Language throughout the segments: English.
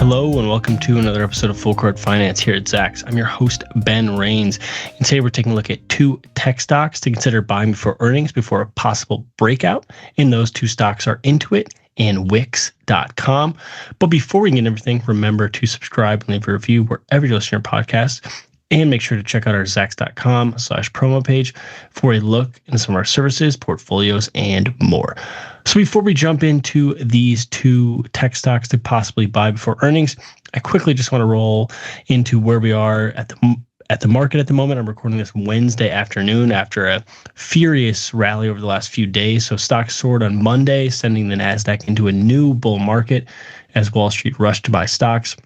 Hello and welcome to another episode of Full Court Finance here at Zacks. I'm your host, Ben Rains, and today we're taking a look at two tech stocks to consider buying before earnings before a possible breakout. And those two stocks are Intuit and Wix.com. But before we get into everything, remember to subscribe and leave a review wherever you listen to your podcast. And make sure to check out our Zacks.com/promo page for a look into some of our services, portfolios, and more. So before we jump into these two tech stocks to possibly buy before earnings, I quickly just want to roll into where we are at the market at the moment. I'm recording this Wednesday afternoon after a furious rally over the last few days. So stocks soared on Monday, sending the NASDAQ into a new bull market as Wall Street rushed to buy stocks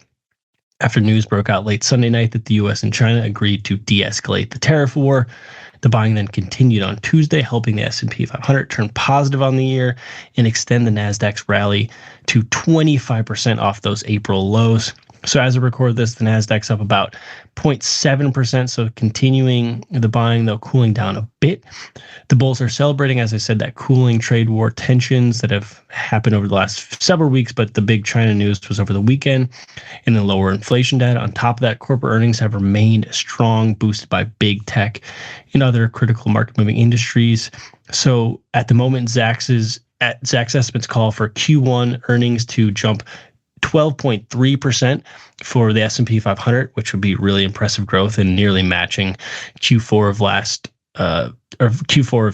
after news broke out late Sunday night that the US and China agreed to de-escalate the tariff war. The buying then continued on Tuesday, helping the S&P 500 turn positive on the year and extend the NASDAQ's rally to 25% off those April lows. So as I record this, the NASDAQ's up about 0.7%, so continuing the buying, though cooling down a bit. The bulls are celebrating, as I said, that cooling trade war tensions that have happened over the last several weeks, but the big China news was over the weekend, and the lower inflation data. On top of that, corporate earnings have remained strong, boosted by big tech and other critical market-moving industries. So at the moment, Zacks estimates call for Q1 earnings to jump 12.3% for the S&P 500, which would be really impressive growth and nearly matching Q4 of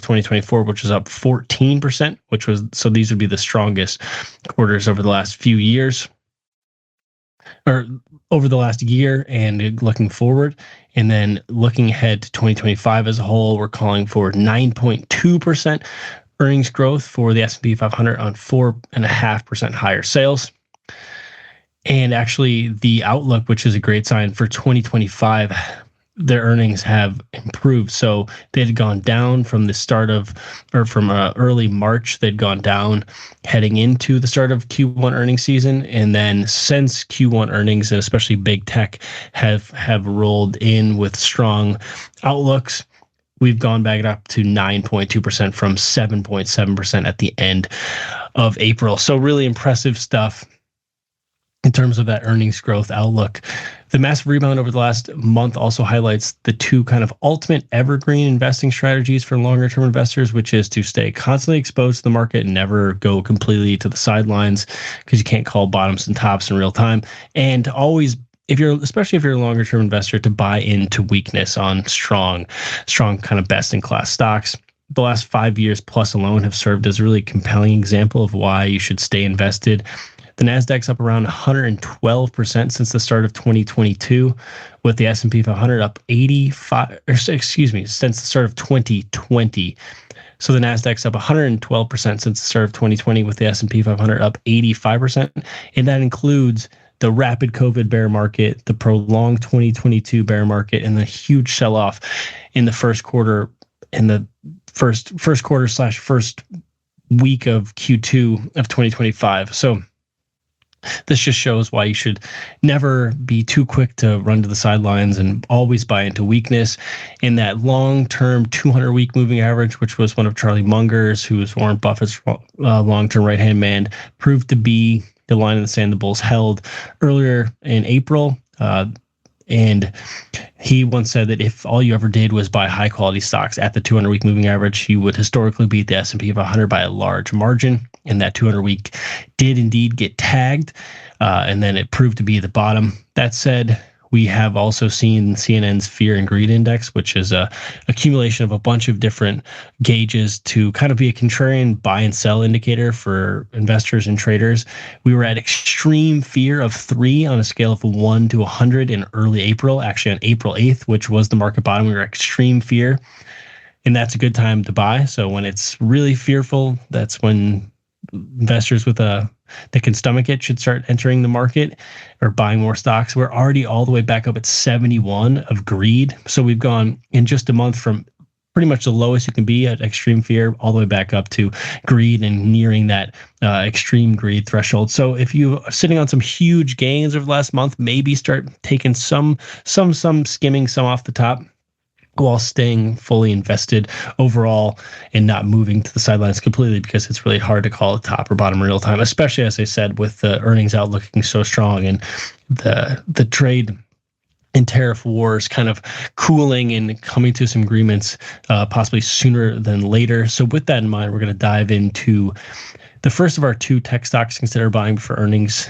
2024, which was up 14%, so these would be the strongest quarters over the last few years, or over the last year and looking forward. And then looking ahead to 2025 as a whole, we're calling for 9.2% earnings growth for the S&P 500 on 4.5% higher sales. And actually, the outlook, which is a great sign for 2025, their earnings have improved. So they had gone down from the start of, or from early March, they'd gone down heading into the start of Q1 earnings season. And then since Q1 earnings, and especially big tech, have rolled in with strong outlooks, we've gone back up to 9.2% from 7.7% at the end of April. So really impressive stuff in terms of that earnings growth outlook. The massive rebound over the last month also highlights the two kind of ultimate evergreen investing strategies for longer term investors, which is to stay constantly exposed to the market and never go completely to the sidelines, because you can't call bottoms and tops in real time. And always, especially if you're a longer term investor, to buy into weakness on strong kind of best in class stocks. The last 5 years plus alone have served as a really compelling example of why you should stay invested. The NASDAQ's up around 112% since the start of 2022, with the S&P 500 up since the start of 2020. So the NASDAQ's up 112% since the start of 2020, with the S&P 500 up 85%. And that includes the rapid COVID bear market, the prolonged 2022 bear market, and the huge sell-off in the first quarter, in the first quarter/first week of Q2 of 2025. So this just shows why you should never be too quick to run to the sidelines and always buy into weakness. In that long-term 200-week moving average, which was one of Charlie Munger's, who was Warren Buffett's long-term right-hand man, proved to be the line in the sand the bulls held earlier in April. And he once said that if all you ever did was buy high-quality stocks at the 200-week moving average, you would historically beat the S&P 500 by a large margin. And that 200-week did indeed get tagged, and then it proved to be the bottom. That said, we have also seen CNN's Fear and Greed Index, which is a accumulation of a bunch of different gauges to kind of be a contrarian buy and sell indicator for investors and traders. We were at extreme fear of 3 on a scale of 1 to 100 in early April. Actually, on April 8th, which was the market bottom, we were at extreme fear, and that's a good time to buy. So when it's really fearful, that's when investors that can stomach it should start entering the market or buying more stocks. We're already all the way back up at 71 of greed. So we've gone in just a month from pretty much the lowest you can be at extreme fear all the way back up to greed and nearing that extreme greed threshold. So if you are sitting on some huge gains over the last month, maybe start taking some skimming some off the top. while staying fully invested overall and not moving to the sidelines completely, because it's really hard to call a top or bottom in real time, especially, as I said, with the earnings outlook looking so strong and the trade and tariff wars kind of cooling and coming to some agreements possibly sooner than later. So with that in mind, we're going to dive into the first of our two tech stocks to consider buying before earnings,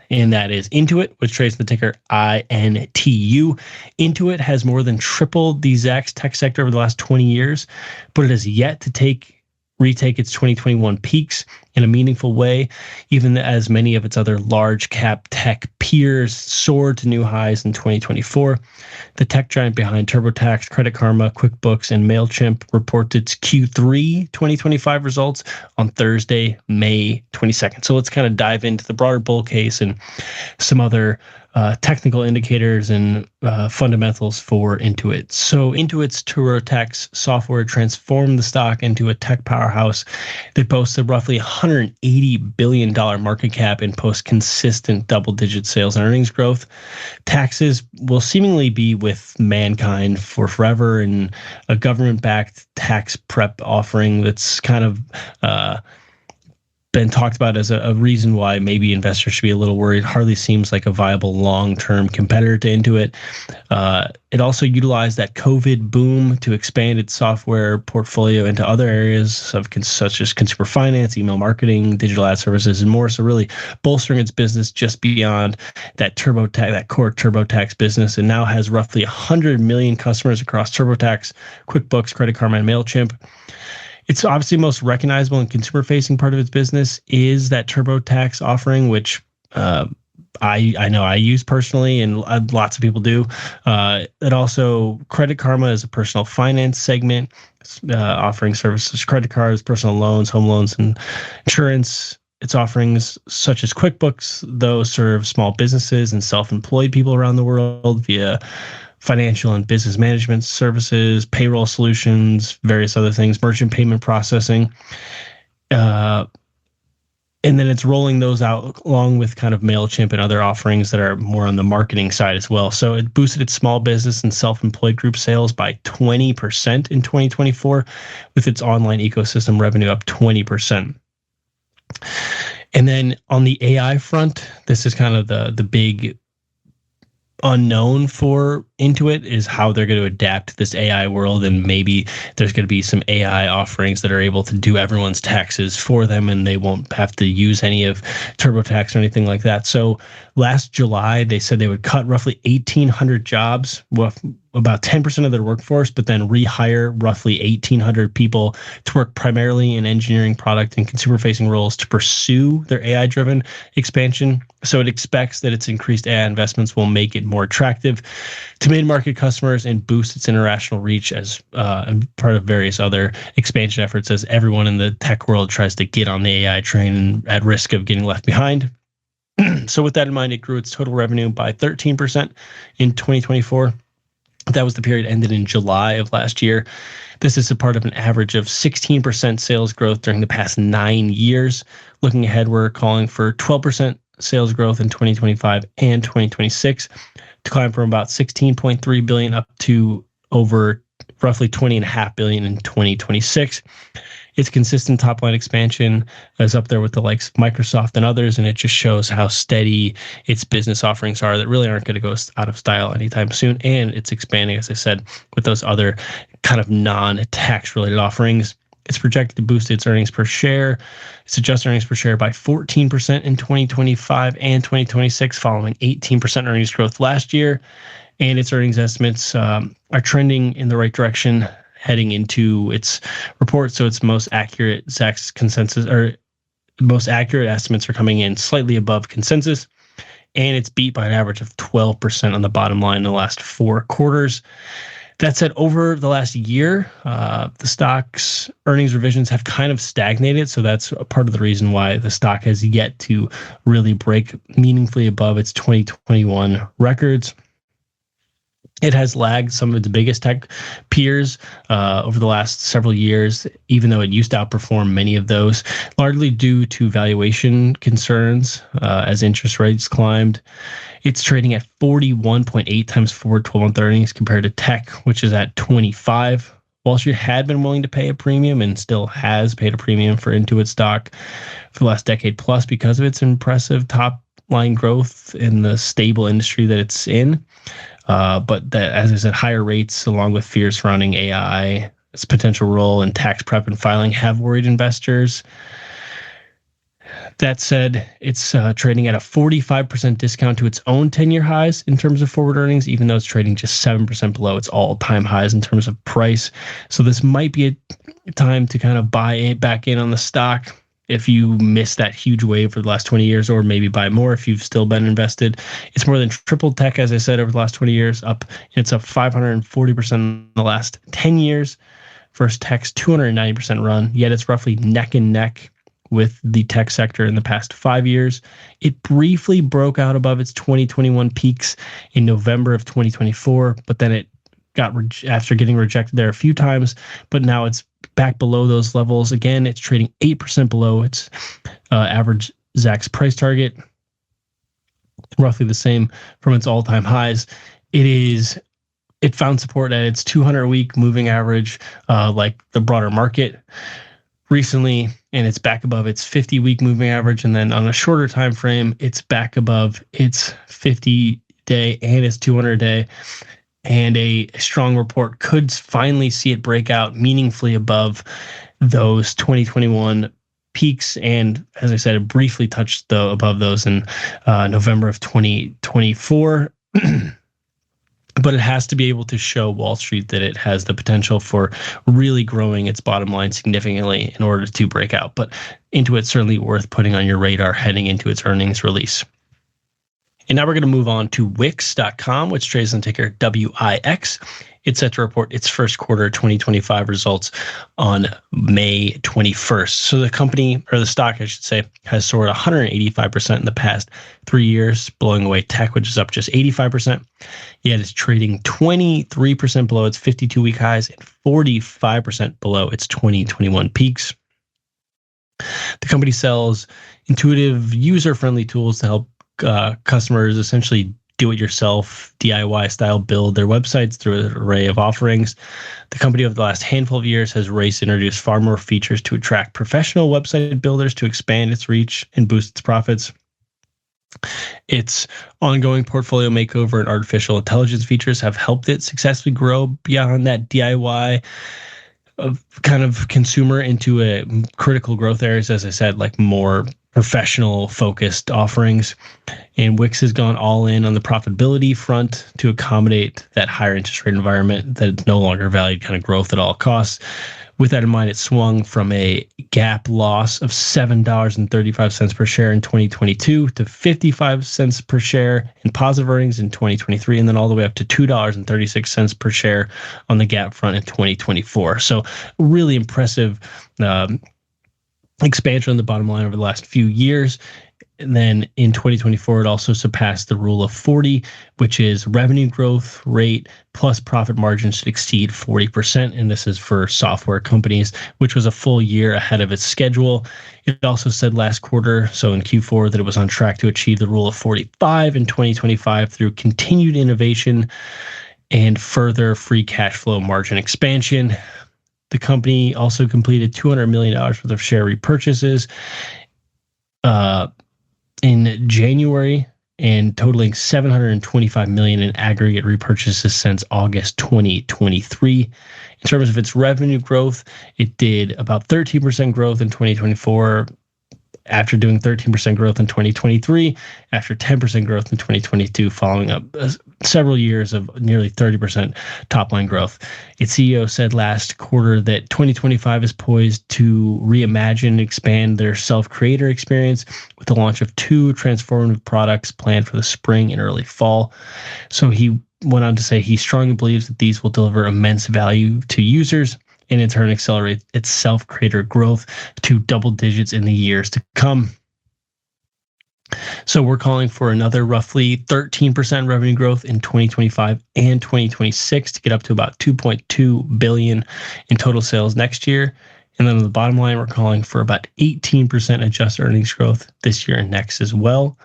and that is Intuit, which trades the ticker INTU. Intuit has more than tripled the Zacks tech sector over the last 20 years, but it has yet to retake its 2021 peaks in a meaningful way, even as many of its other large cap tech peers soared to new highs in 2024. The tech giant behind TurboTax, Credit Karma, QuickBooks, and MailChimp reported its Q3 2025 results on Thursday, May 22nd. So let's kind of dive into the broader bull case and some other technical indicators and fundamentals for Intuit. So Intuit's TurboTax software transformed the stock into a tech powerhouse that boasts a roughly $180 billion market cap and posts consistent double-digit sales and earnings growth. Taxes will seemingly be with mankind for forever, and a government-backed tax prep offering that's kind of been talked about as a reason why maybe investors should be a little worried. Hardly seems like a viable long-term competitor to Intuit. It also utilized that COVID boom to expand its software portfolio into other areas such as consumer finance, email marketing, digital ad services, and more. So really bolstering its business just beyond that core TurboTax business, and now has roughly 100 million customers across TurboTax, QuickBooks, Credit Karma, and MailChimp. It's obviously most recognizable and consumer-facing part of its business is that TurboTax offering, which I know I use personally, and lots of people do. It also, Credit Karma is a personal finance segment, offering services, credit cards, personal loans, home loans, and insurance. Its offerings, such as QuickBooks, though, serve small businesses and self-employed people around the world via financial and business management services, payroll solutions, various other things, merchant payment processing. And then it's rolling those out along with kind of MailChimp and other offerings that are more on the marketing side as well. So it boosted its small business and self-employed group sales by 20% in 2024, with its online ecosystem revenue up 20%. And then on the AI front, this is kind of the big unknown for Intuit, is how they're going to adapt to this AI world, and maybe there's going to be some AI offerings that are able to do everyone's taxes for them, and they won't have to use any of TurboTax or anything like that. So last July, they said they would cut roughly 1,800 jobs, about 10% of their workforce, but then rehire roughly 1,800 people to work primarily in engineering, product, and consumer-facing roles to pursue their AI-driven expansion. So it expects that its increased AI investments will make it more attractive to mid-market customers and boost its international reach as part of various other expansion efforts, as everyone in the tech world tries to get on the AI train and at risk of getting left behind. So with that in mind, it grew its total revenue by 13% in 2024. That was the period ended in July of last year. This is a part of an average of 16% sales growth during the past 9 years. Looking ahead, we're calling for 12% sales growth in 2025 and 2026, to climb from about 16.3 billion up to over roughly 20.5 billion in 2026. Its consistent top line expansion is up there with the likes of Microsoft and others, and it just shows how steady its business offerings are that really aren't going to go out of style anytime soon. And it's expanding, as I said, with those other kind of non-tax related offerings. It's projected to boost its earnings per share, its adjusted earnings per share, by 14% in 2025 and 2026, following 18% earnings growth last year. And its earnings estimates are trending in the right direction heading into its report. So its most accurate Zacks consensus, or most accurate estimates, are coming in slightly above consensus, and it's beat by an average of 12% on the bottom line in the last 4 quarters. That said, over the last year, the stock's earnings revisions have kind of stagnated. So that's a part of the reason why the stock has yet to really break meaningfully above its 2021 records. It has lagged some of its biggest tech peers over the last several years, even though it used to outperform many of those, largely due to valuation concerns as interest rates climbed. It's trading at 41.8 times forward 12-month earnings compared to tech, which is at 25. Wall Street had been willing to pay a premium and still has paid a premium for Intuit stock for the last decade plus because of its impressive top line growth in the stable industry that it's in. But that, as I said, higher rates along with fears surrounding AI, its potential role in tax prep and filing have worried investors. That said, it's trading at a 45% discount to its own 10-year highs in terms of forward earnings, even though it's trading just 7% below its all-time highs in terms of price. So this might be a time to kind of buy it back in on the stock if you missed that huge wave for the last 20 years, or maybe buy more if you've still been invested. It's more than tripled tech, as I said, over the last 20 years. It's up 540% in the last 10 years versus tech's 290% run, yet it's roughly neck and neck with the tech sector in the past 5 years. It briefly broke out above its 2021 peaks in November of 2024, but then it got after getting rejected there a few times, but now it's back below those levels. Again, it's trading 8% below its average Zacks price target, roughly the same from its all-time highs. It found support at its 200-week moving average, like the broader market recently, and it's back above its 50-week moving average. And then on a shorter time frame, it's back above its 50-day and its 200-day. And a strong report could finally see it break out meaningfully above those 2021 peaks. And as I said, it briefly touched above those in November of 2024. But it has to be able to show Wall Street that it has the potential for really growing its bottom line significantly in order to break out. But Intuit's certainly worth putting on your radar heading into its earnings release. And now we're going to move on to Wix.com, which trades on ticker WIX. It's set to report its first quarter 2025 results on May 21st. So the company, or the stock, I should say, has soared 185% in the past 3 years, blowing away tech, which is up just 85%. Yet it's trading 23% below its 52-week highs and 45% below its 2021 peaks. The company sells intuitive, user-friendly tools to help customers essentially do-it-yourself DIY style build their websites through an array of offerings. The company over the last handful of years has raced to introduce far more features to attract professional website builders to expand its reach and boost its profits. Its ongoing portfolio makeover and artificial intelligence features have helped it successfully grow beyond that DIY kind of consumer into a critical growth areas, as I said, like more professional focused offerings. And Wix has gone all in on the profitability front to accommodate that higher interest rate environment that no longer valued kind of growth at all costs. With that in mind, it swung from a GAAP loss of $7.35 per share in 2022 to 55 cents per share in positive earnings in 2023, and then all the way up to $2.36 per share on the GAAP front in 2024. So really impressive expansion on the bottom line over the last few years. And then in 2024, it also surpassed the rule of 40, which is revenue growth rate plus profit margin should exceed 40%. And this is for software companies, which was a full year ahead of its schedule. It also said last quarter, so in Q4, that it was on track to achieve the rule of 45 in 2025 through continued innovation and further free cash flow margin expansion. The company also completed $200 million worth of share repurchases in January, and totaling $725 million in aggregate repurchases since August 2023. In terms of its revenue growth, it did about 13% growth in 2024, after doing 13% growth in 2023, after 10% growth in 2022, following up several years of nearly 30% top-line growth. Its CEO said last quarter that 2025 is poised to reimagine and expand their self-creator experience with the launch of 2 transformative products planned for the spring and early fall. So he went on to say he strongly believes that these will deliver immense value to users and in turn accelerate its self-creator growth to double digits in the years to come. So we're calling for another roughly 13% revenue growth in 2025 and 2026 to get up to about 2.2 billion in total sales next year. And then on the bottom line, we're calling for about 18% adjusted earnings growth this year and next as well.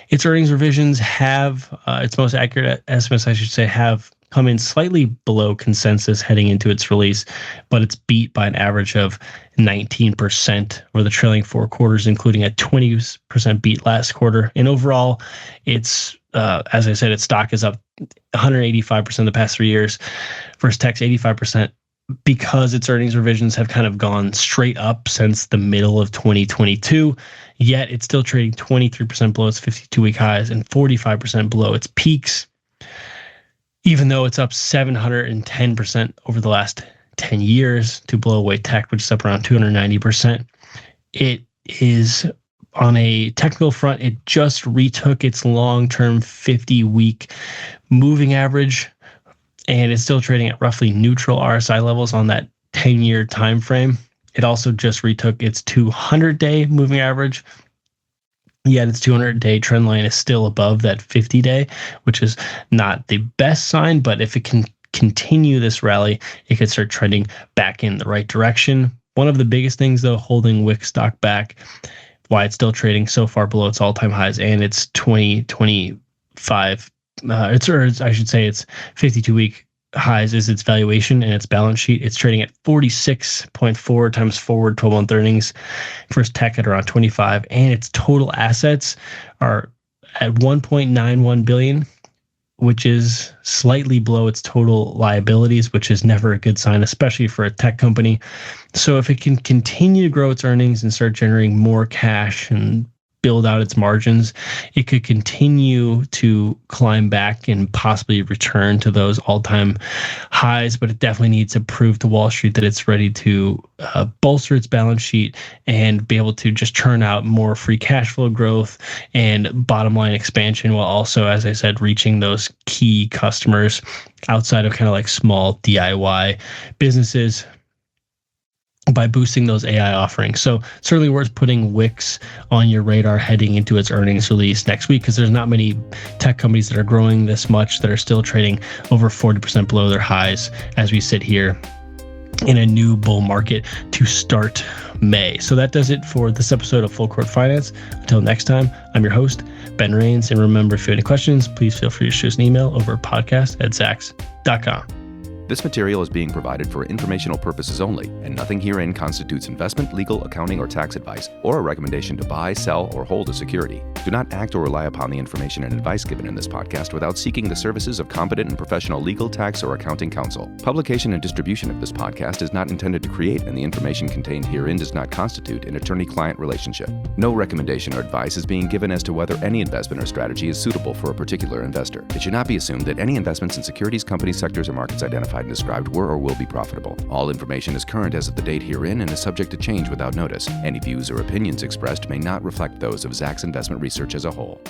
Its earnings revisions have, its most accurate estimates, I should say, have come in slightly below consensus heading into its release, but it's beat by an average of 19% over the trailing 4 quarters, including a 20% beat last quarter. And overall, it's, as I said, its stock is up 185% the past 3 years versus tech's 85%. Because its earnings revisions have kind of gone straight up since the middle of 2022, yet it's still trading 23% below its 52-week highs and 45% below its peaks, even though it's up 710% over the last 10 years to blow away tech, which is up around 290%. It is on a technical front, it just retook its long-term 50-week moving average, and it's still trading at roughly neutral RSI levels on that 10-year time frame. It also just retook its 200-day moving average, yet its 200-day trend line is still above that 50-day, which is not the best sign, but if it can continue this rally, it could start trending back in the right direction. One of the biggest things, though, holding Wix stock back, why it's still trading so far below its all-time highs and its 2025 I should say its 52-week highs, is its valuation and its balance sheet. It's trading at 46.4 times forward 12-month earnings versus tech at around 25, and its total assets are at 1.91 billion, which is slightly below its total liabilities, which is never a good sign, especially for a tech company. So if it can continue to grow its earnings and start generating more cash and build out its margins, it could continue to climb back and possibly return to those all-time highs, but it definitely needs to prove to Wall Street that it's ready to bolster its balance sheet and be able to just churn out more free cash flow growth and bottom line expansion, while also, as I said, reaching those key customers outside of kind of like small DIY businesses by boosting those AI offerings. So certainly worth putting Wix on your radar heading into its earnings release next week, because there's not many tech companies that are growing this much that are still trading over 40% below their highs as we sit here in a new bull market to start May. So that does it for this episode of Full Court Finance. Until next time, I'm your host, Ben Rains. And remember, if you have any questions, please feel free to shoot us an email over podcast@zacks.com. This material is being provided for informational purposes only, and nothing herein constitutes investment, legal, accounting, or tax advice, or a recommendation to buy, sell, or hold a security. Do not act or rely upon the information and advice given in this podcast without seeking the services of competent and professional legal, tax, or accounting counsel. Publication and distribution of this podcast is not intended to create, and the information contained herein does not constitute an attorney-client relationship. No recommendation or advice is being given as to whether any investment or strategy is suitable for a particular investor. It should not be assumed that any investments in securities, companies, sectors, or markets identified and described were or will be profitable. All information is current as of the date herein and is subject to change without notice. Any views or opinions expressed may not reflect those of Zacks Investment Research as a whole.